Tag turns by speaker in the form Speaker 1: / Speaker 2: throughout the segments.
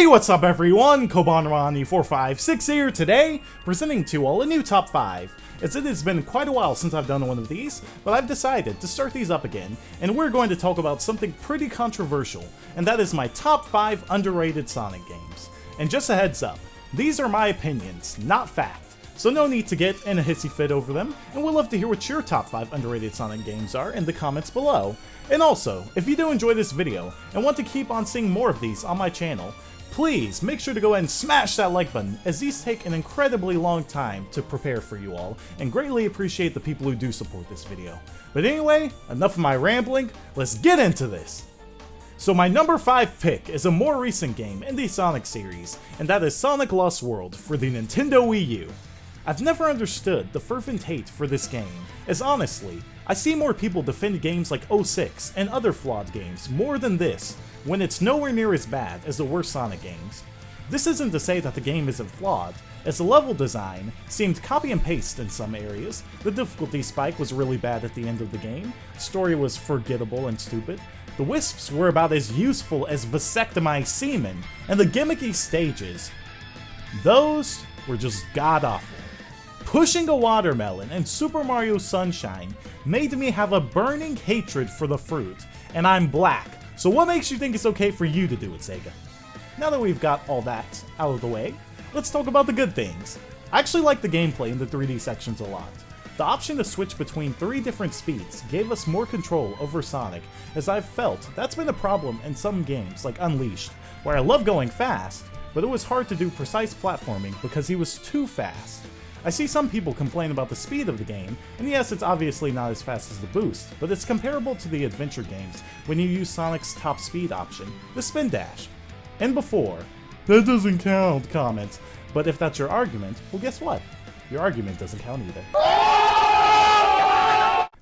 Speaker 1: Hey, what's up everyone? KobanRani456 here today, presenting to you all a new top 5, as it has been quite a while since I've done one of these, but I've decided to start these up again, and we're going to talk about something pretty controversial, and that is my top 5 underrated Sonic games. And just a heads up, these are my opinions, not fact, so no need to get in a hissy fit over them, and we'd love to hear what your top 5 underrated Sonic games are in the comments below. And also, if you do enjoy this video, and want to keep on seeing more of these on my channel, please make sure to go ahead and smash that like button, as these take an incredibly long time to prepare for you all, and greatly appreciate the people who do support this video. But anyway, enough of my rambling, let's get into this! So my number 5 pick is a more recent game in the Sonic series, and that is Sonic Lost World for the Nintendo Wii U. I've never understood the fervent hate for this game, as honestly, I see more people defend games like 06 and other flawed games more than this, when it's nowhere near as bad as the worst Sonic games. This isn't to say that the game isn't flawed, as the level design seemed copy and paste in some areas, the difficulty spike was really bad at the end of the game, story was forgettable and stupid, the wisps were about as useful as vasectomized semen, and the gimmicky stages, those were just god-awful. Pushing a watermelon and Super Mario Sunshine made me have a burning hatred for the fruit, and I'm black, so what makes you think it's okay for you to do it, Sega? Now that we've got all that out of the way, let's talk about the good things. I actually like the gameplay in the 3D sections a lot. The option to switch between 3 different speeds gave us more control over Sonic, as I've felt that's been a problem in some games like Unleashed, where I love going fast, but it was hard to do precise platforming because he was too fast. I see some people complain about the speed of the game, and yes, it's obviously not as fast as the boost, but it's comparable to the adventure games when you use Sonic's top speed option, the spin dash. And before, that doesn't count comments, but if that's your argument, well guess what? Your argument doesn't count either.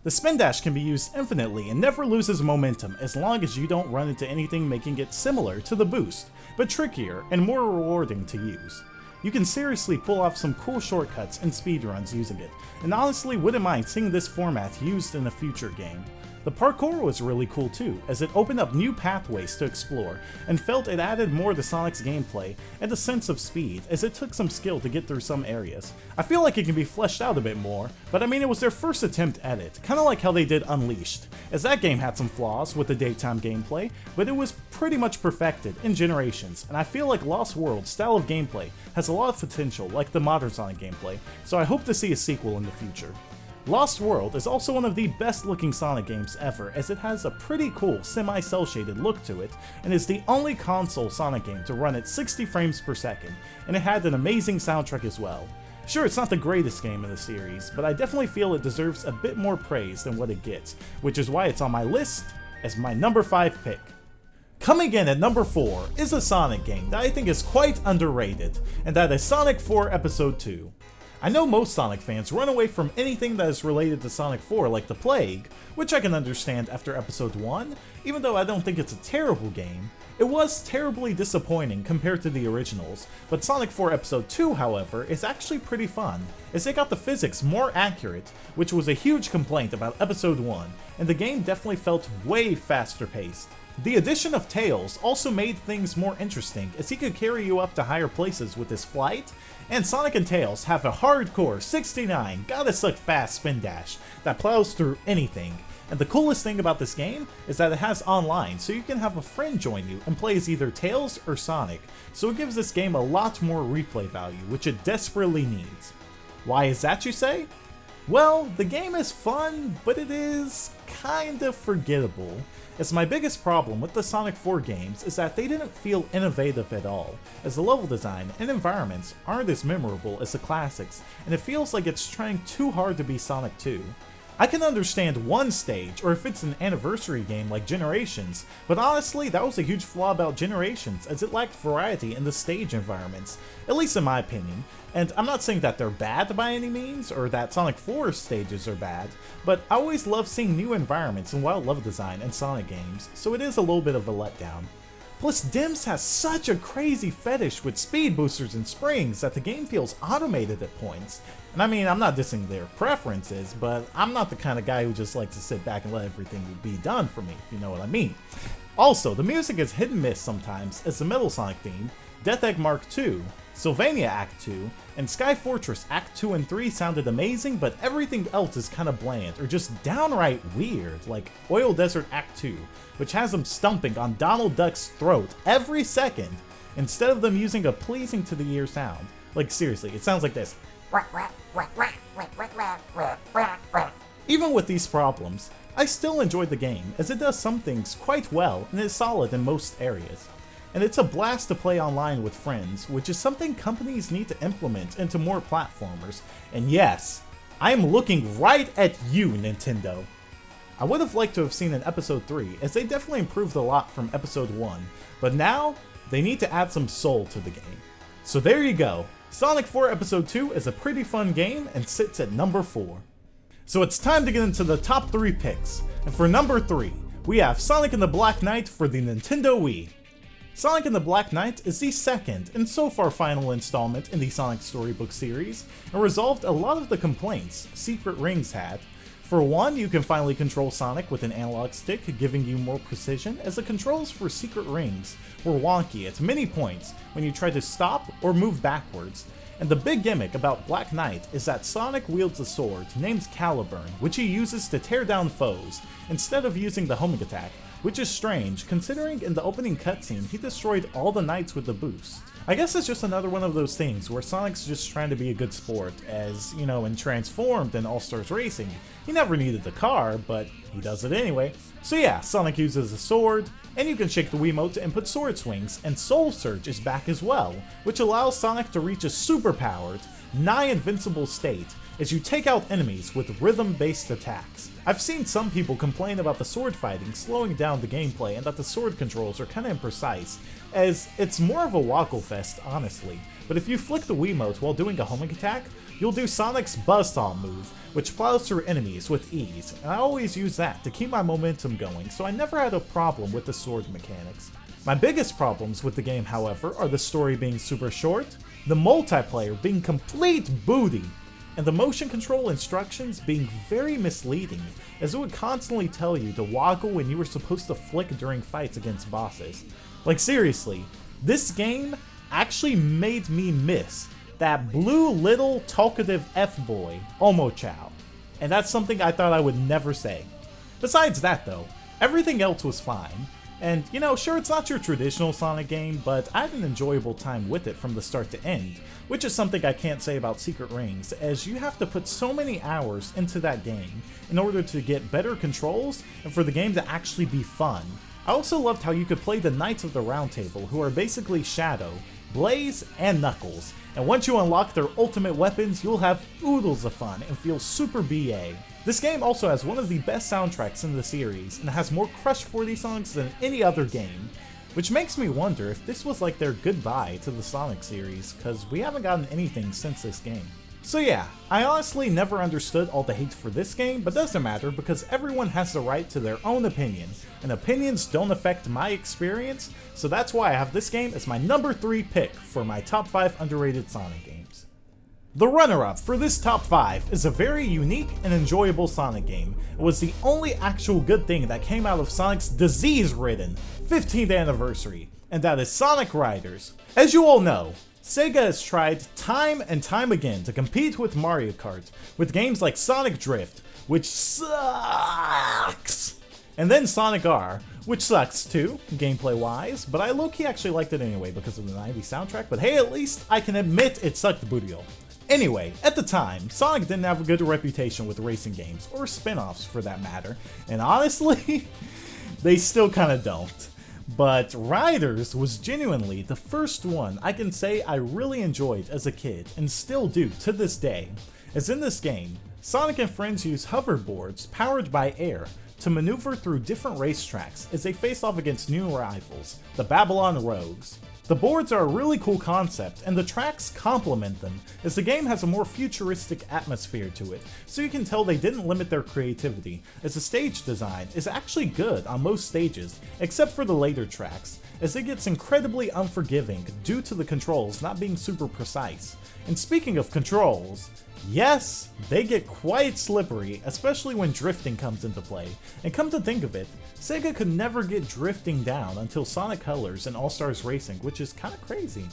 Speaker 1: The spin dash can be used infinitely and never loses momentum as long as you don't run into anything making it similar to the boost, but trickier and more rewarding to use. You can seriously pull off some cool shortcuts and speedruns using it, and honestly wouldn't mind seeing this format used in a future game. The parkour was really cool too, as it opened up new pathways to explore, and felt it added more to Sonic's gameplay and a sense of speed, as it took some skill to get through some areas. I feel like it can be fleshed out a bit more, but I mean it was their first attempt at it, kinda like how they did Unleashed, as that game had some flaws with the daytime gameplay, but it was pretty much perfected in Generations, and I feel like Lost World's style of gameplay has a lot of potential like the modern Sonic gameplay, so I hope to see a sequel in the future. Lost World is also one of the best looking Sonic games ever, as it has a pretty cool semi-cel shaded look to it, and is the only console Sonic game to run at 60 frames per second, and it had an amazing soundtrack as well. Sure, it's not the greatest game in the series, but I definitely feel it deserves a bit more praise than what it gets, which is why it's on my list as my number 5 pick. Coming in at number 4 is a Sonic game that I think is quite underrated, and that is Sonic 4 Episode 2. I know most Sonic fans run away from anything that is related to Sonic 4 like the Plague, which I can understand after Episode 1, even though I don't think it's a terrible game. It was terribly disappointing compared to the originals, but Sonic 4 Episode 2, however, is actually pretty fun, as they got the physics more accurate, which was a huge complaint about Episode 1, and the game definitely felt way faster paced. The addition of Tails also made things more interesting, as he could carry you up to higher places with his flight, and Sonic and Tails have a hardcore 69 gotta suck fast spin dash that plows through anything. And the coolest thing about this game is that it has online, so you can have a friend join you and play as either Tails or Sonic, so it gives this game a lot more replay value, which it desperately needs. Why is that, you say? Well, the game is fun, but it is kinda forgettable, as my biggest problem with the Sonic 4 games is that they didn't feel innovative at all, as the level design and environments aren't as memorable as the classics, and it feels like it's trying too hard to be Sonic 2. I can understand one stage, or if it's an anniversary game like Generations, but honestly that was a huge flaw about Generations, as it lacked variety in the stage environments, at least in my opinion, and I'm not saying that they're bad by any means, or that Sonic 4's stages are bad, but I always love seeing new environments and wild level design in Sonic games, so it is a little bit of a letdown. Plus, Dims has such a crazy fetish with speed boosters and springs that the game feels automated at points. And I mean, I'm not dissing their preferences, but I'm not the kind of guy who just likes to sit back and let everything be done for me, if you know what I mean. Also, the music is hit and miss sometimes, as the Metal Sonic theme, Death Egg Mark II, Sylvania Act 2, and Sky Fortress Act 2 and 3 sounded amazing, but everything else is kinda bland, or just downright weird, like Oil Desert Act 2, which has them stomping on Donald Duck's throat every second, instead of them using a pleasing to the ear sound. Like seriously, it sounds like this. Even with these problems, I still enjoyed the game, as it does some things quite well and is solid in most areas. And it's a blast to play online with friends, which is something companies need to implement into more platformers. And yes, I am looking right at you, Nintendo. I would have liked to have seen an Episode 3, as they definitely improved a lot from Episode 1, but now they need to add some soul to the game. So there you go, Sonic 4 Episode 2 is a pretty fun game and sits at number 4. So it's time to get into the top 3 picks, and for number 3, we have Sonic and the Black Knight for the Nintendo Wii. Sonic and the Black Knight is the second and so far final installment in the Sonic Storybook series, and resolved a lot of the complaints Secret Rings had. For one, you can finally control Sonic with an analog stick, giving you more precision, as the controls for Secret Rings were wonky at many points when you tried to stop or move backwards. And the big gimmick about Black Knight is that Sonic wields a sword named Caliburn, which he uses to tear down foes, instead of using the homing attack, which is strange considering in the opening cutscene he destroyed all the knights with the boost. I guess it's just another one of those things where Sonic's just trying to be a good sport, as, you know, in Transformed and All-Stars Racing, he never needed the car, but he does it anyway. So yeah, Sonic uses a sword, and you can shake the Wiimote to input sword swings, and Soul Surge is back as well, which allows Sonic to reach a super-powered, nigh-invincible state as you take out enemies with rhythm-based attacks. I've seen some people complain about the sword fighting slowing down the gameplay and that the sword controls are kinda imprecise, as it's more of a woggle fest, honestly. But if you flick the Wiimote while doing a homing attack, you'll do Sonic's Buzzsaw move, which plows through enemies with ease, and I always use that to keep my momentum going, so I never had a problem with the sword mechanics. My biggest problems with the game, however, are the story being super short, the multiplayer being complete booty, and the motion control instructions being very misleading, as it would constantly tell you to woggle when you were supposed to flick during fights against bosses. Like seriously, this game actually made me miss that blue little talkative F-boy, Omochao, and that's something I thought I would never say. Besides that though, everything else was fine. And, you know, sure, it's not your traditional Sonic game, but I had an enjoyable time with it from the start to end, which is something I can't say about Secret Rings, as you have to put so many hours into that game in order to get better controls and for the game to actually be fun. I also loved how you could play the Knights of the Round Table, who are basically Shadow, Blaze, and Knuckles, and once you unlock their ultimate weapons, you'll have oodles of fun and feel super BA. This game also has one of the best soundtracks in the series, and has more Crush 40 songs than any other game, which makes me wonder if this was like their goodbye to the Sonic series, cause we haven't gotten anything since this game. So yeah, I honestly never understood all the hate for this game, but doesn't matter because everyone has the right to their own opinion, and opinions don't affect my experience, so that's why I have this game as my number 3 pick for my top 5 underrated Sonic games. The runner-up for this top 5 is a very unique and enjoyable Sonic game. It was the only actual good thing that came out of Sonic's disease-ridden 15th anniversary, and that is Sonic Riders. As you all know, Sega has tried time and time again to compete with Mario Kart with games like Sonic Drift, which sucks, and then Sonic R, which sucks too, gameplay-wise, but I low-key actually liked it anyway because of the 90s soundtrack, but hey, at least I can admit it sucked bootio. Anyway, at the time, Sonic didn't have a good reputation with racing games, or spin-offs for that matter, and honestly, they still kinda don't. But Riders was genuinely the first one I can say I really enjoyed as a kid, and still do to this day. As in this game, Sonic and friends use hoverboards powered by air to maneuver through different racetracks as they face off against new rivals, the Babylon Rogues. The boards are a really cool concept, and the tracks complement them, as the game has a more futuristic atmosphere to it, so you can tell they didn't limit their creativity, as the stage design is actually good on most stages, except for the later tracks, as it gets incredibly unforgiving due to the controls not being super precise. And speaking of controls, yes, they get quite slippery, especially when drifting comes into play. And come to think of it, Sega could never get drifting down until Sonic Colors and All-Stars Racing, which is kinda crazy.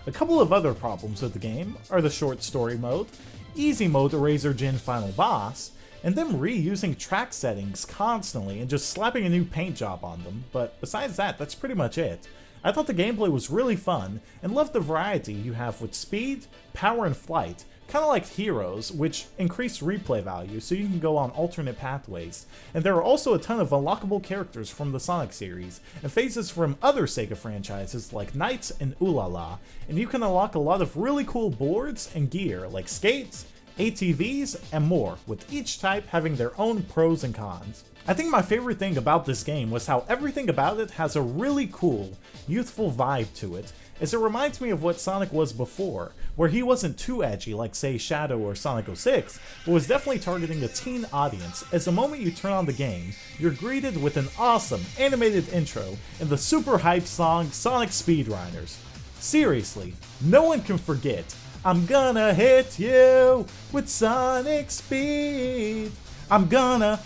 Speaker 1: A couple of other problems with the game are the short story mode, easy mode to Razor Jin Final Boss, and them reusing track settings constantly and just slapping a new paint job on them, but besides that, that's pretty much it. I thought the gameplay was really fun, and loved the variety you have with speed, power, and flight, kinda like Heroes, which increase replay value so you can go on alternate pathways. And there are also a ton of unlockable characters from the Sonic series, and phases from other Sega franchises like Knights and Ulala, and you can unlock a lot of really cool boards and gear like skates, ATVs, and more, with each type having their own pros and cons. I think my favorite thing about this game was how everything about it has a really cool, youthful vibe to it, as it reminds me of what Sonic was before, where he wasn't too edgy like say Shadow or Sonic 06, but was definitely targeting a teen audience, as the moment you turn on the game, you're greeted with an awesome animated intro and the super hype song Sonic Speedrunners. Seriously, no one can forget, I'm gonna hit you with Sonic Speed. I'm gonna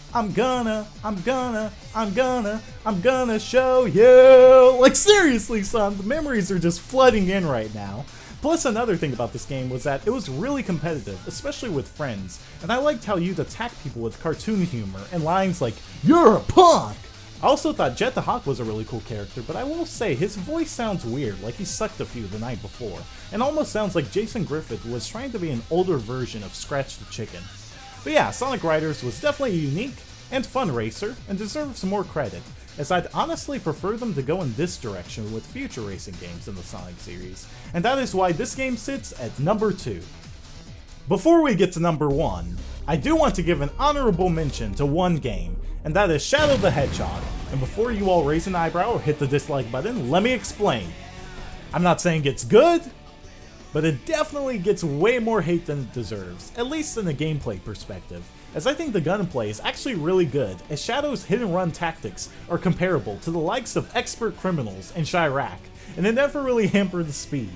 Speaker 1: show you. Like seriously, son, the memories are just flooding in right now. Plus, another thing about this game was that it was really competitive, especially with friends, and I liked how you'd attack people with cartoon humor and lines like, "You're a punk!" I also thought Jet the Hawk was a really cool character, but I will say his voice sounds weird, like he sucked a few the night before, and almost sounds like Jason Griffith was trying to be an older version of Scratch the Chicken. But yeah, Sonic Riders was definitely a unique and fun racer, and deserves some more credit, as I'd honestly prefer them to go in this direction with future racing games in the Sonic series, and that is why this game sits at number 2. Before we get to number 1, I do want to give an honorable mention to one game, and that is Shadow the Hedgehog, and before you all raise an eyebrow or hit the dislike button, let me explain. I'm not saying it's good, but it definitely gets way more hate than it deserves, at least in a gameplay perspective, as I think the gunplay is actually really good, as Shadow's hit-and-run tactics are comparable to the likes of Expert Criminals and Chirac, and it never really hampered the speed.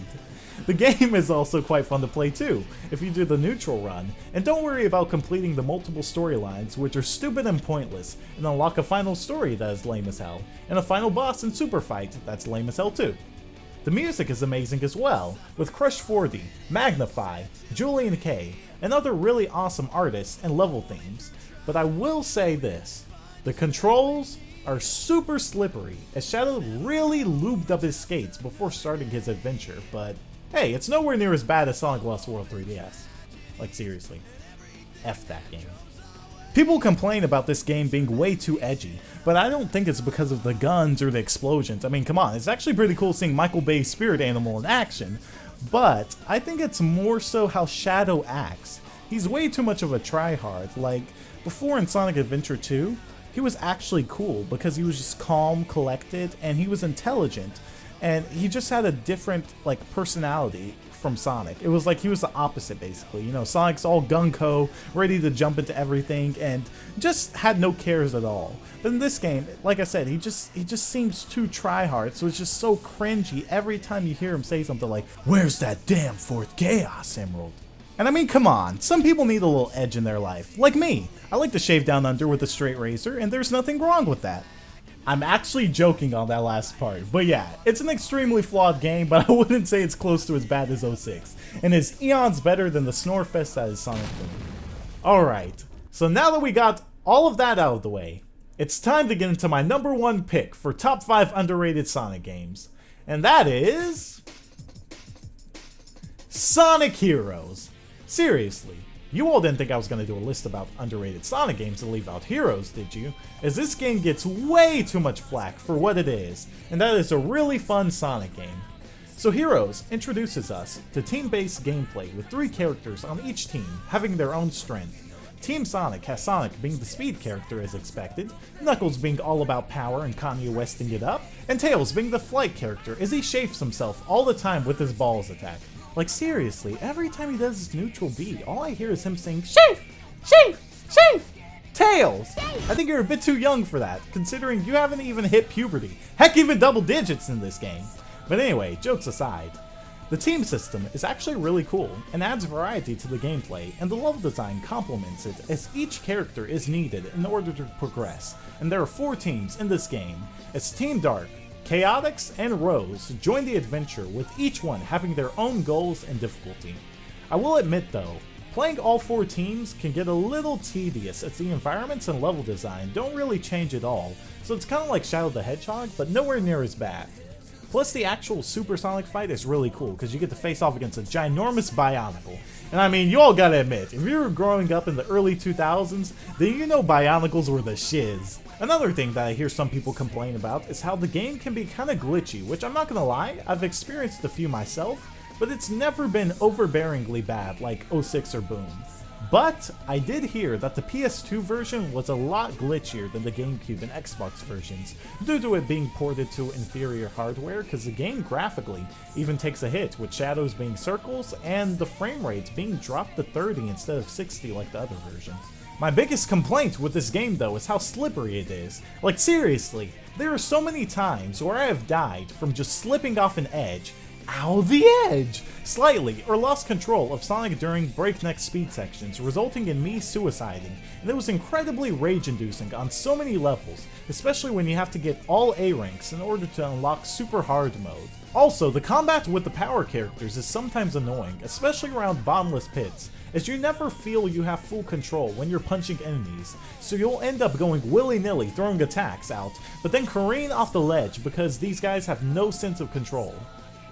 Speaker 1: The game is also quite fun to play too, if you do the neutral run, and don't worry about completing the multiple storylines which are stupid and pointless, and unlock a final story that is lame as hell, and a final boss and super fight that's lame as hell too. The music is amazing as well, with Crush 40, Magnify, Julian K, and other really awesome artists and level themes, but I will say this, the controls are super slippery, as Shadow really lubed up his skates before starting his adventure, but hey, it's nowhere near as bad as Sonic Lost World 3DS. Like seriously, F that game. People complain about this game being way too edgy, but I don't think it's because of the guns or the explosions. I mean, come on, it's actually pretty cool seeing Michael Bay's spirit animal in action, but I think it's more so how Shadow acts. He's way too much of a tryhard. Like, before in Sonic Adventure 2, he was actually cool because he was just calm, collected, and he was intelligent, and he just had a different, like, personality from Sonic. It was like he was the opposite, basically. You know, Sonic's all gung-ho, ready to jump into everything, and just had no cares at all. But in this game, like I said, he just seems too try-hard, so it's just so cringy every time you hear him say something like, "Where's that damn fourth Chaos Emerald?" And I mean, come on, some people need a little edge in their life. Like me, I like to shave down under with a straight razor, and there's nothing wrong with that. I'm actually joking on that last part, but yeah, it's an extremely flawed game, but I wouldn't say it's close to as bad as 06, and is eons better than the snorefest that is Sonic Boom. Alright, so now that we got all of that out of the way, it's time to get into my number 1 pick for top 5 underrated Sonic games, and that is Sonic Heroes. Seriously. You all didn't think I was going to do a list about underrated Sonic games and leave out Heroes, did you? As this game gets way too much flack for what it is, and that is a really fun Sonic game. So Heroes introduces us to team-based gameplay with 3 characters on each team having their own strength. Team Sonic has Sonic being the speed character as expected, Knuckles being all about power and Kanye Westing it up, and Tails being the flight character as he chafes himself all the time with his balls attack. Like seriously, every time he does his neutral B, all I hear is him saying, "Chafe! Chafe! Chafe!" Tails! I think you're a bit too young for that, considering you haven't even hit puberty. Heck, even double digits in this game. But anyway, jokes aside, the team system is actually really cool and adds variety to the gameplay, and the level design complements it as each character is needed in order to progress. And there are 4 teams in this game, as Team Dark, Chaotix, and Rose join the adventure, with each one having their own goals and difficulty. I will admit though, playing all 4 teams can get a little tedious as the environments and level design don't really change at all, so it's kinda like Shadow the Hedgehog, but nowhere near as bad. Plus the actual Supersonic fight is really cool because you get to face off against a ginormous Bionicle. And I mean, you all gotta admit, if you were growing up in the early 2000s, then you know Bionicles were the shiz. Another thing that I hear some people complain about is how the game can be kinda glitchy, which I'm not gonna lie, I've experienced a few myself, but it's never been overbearingly bad like 06 or Boom. But I did hear that the PS2 version was a lot glitchier than the GameCube and Xbox versions, due to it being ported to inferior hardware, because the game graphically even takes a hit, with shadows being circles and the frame rates being dropped to 30 instead of 60 like the other versions. My biggest complaint with this game though is how slippery it is. Like seriously, there are so many times where I have died from just slipping off an edge, ow, the edge! Slightly, or lost control of Sonic during breakneck speed sections, resulting in me suiciding, and it was incredibly rage-inducing on so many levels, especially when you have to get all A ranks in order to unlock super hard mode. Also, the combat with the power characters is sometimes annoying, especially around bottomless pits, as you never feel you have full control when you're punching enemies, so you'll end up going willy-nilly throwing attacks out, but then careen off the ledge because these guys have no sense of control.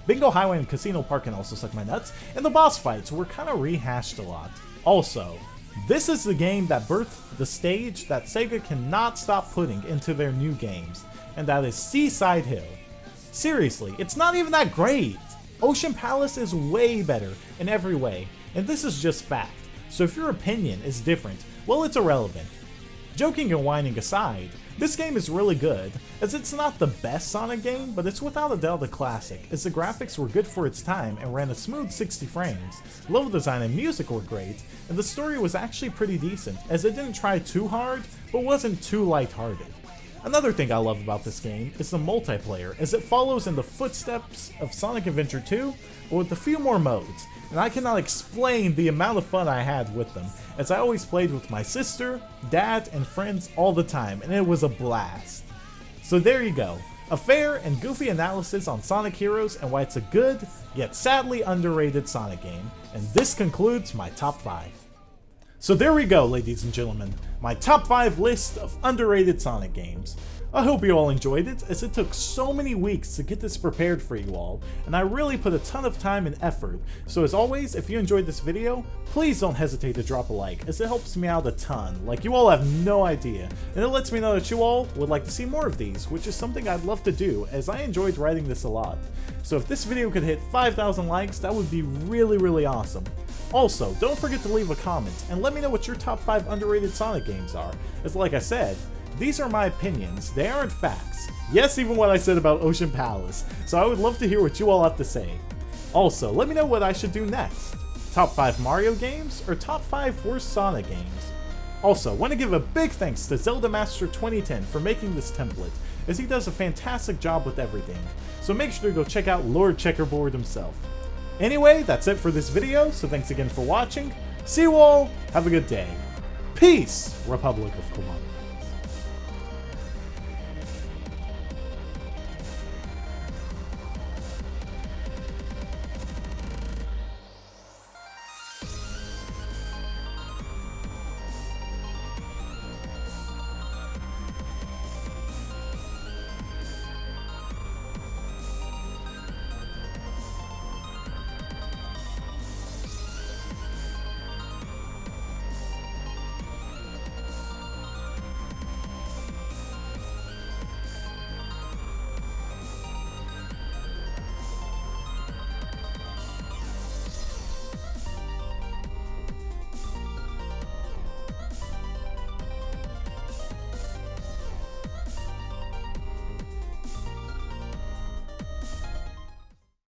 Speaker 1: Bingo Highway and Casino Park can also suck my nuts, and the boss fights were kinda rehashed a lot. Also, this is the game that birthed the stage that Sega cannot stop putting into their new games, and that is Seaside Hill. Seriously, it's not even that great! Ocean Palace is way better in every way, and this is just fact, so if your opinion is different, well, it's irrelevant. Joking and whining aside, this game is really good, as it's not the best Sonic game, but it's without a doubt a classic, as the graphics were good for its time and ran a smooth 60 frames, level design and music were great, and the story was actually pretty decent, as it didn't try too hard, but wasn't too lighthearted. Another thing I love about this game is the multiplayer, as it follows in the footsteps of Sonic Adventure 2, but with a few more modes, and I cannot explain the amount of fun I had with them, as I always played with my sister, dad, and friends all the time, and it was a blast. So there you go, a fair and goofy analysis on Sonic Heroes and why it's a good, yet sadly underrated Sonic game, and this concludes my top 5. So there we go, ladies and gentlemen, my top 5 list of underrated Sonic games. I hope you all enjoyed it, as it took so many weeks to get this prepared for you all, and I really put a ton of time and effort, so as always, if you enjoyed this video, please don't hesitate to drop a like, as it helps me out a ton, like you all have no idea, and it lets me know that you all would like to see more of these, which is something I'd love to do, as I enjoyed writing this a lot. So if this video could hit 5,000 likes, that would be really awesome. Also, don't forget to leave a comment, and let me know what your top 5 underrated Sonic games are, as like I said, these are my opinions, they aren't facts. Yes, even what I said about Ocean Palace, so I would love to hear what you all have to say. Also, let me know what I should do next. Top 5 Mario games, or top 5 worst Sonic games? Also, want to give a big thanks to ZeldaMaster2010 for making this template, as he does a fantastic job with everything, so make sure to go check out Lord Checkerboard himself. Anyway, that's it for this video, so thanks again for watching, see you all, have a good day. Peace, Republic of Columbus.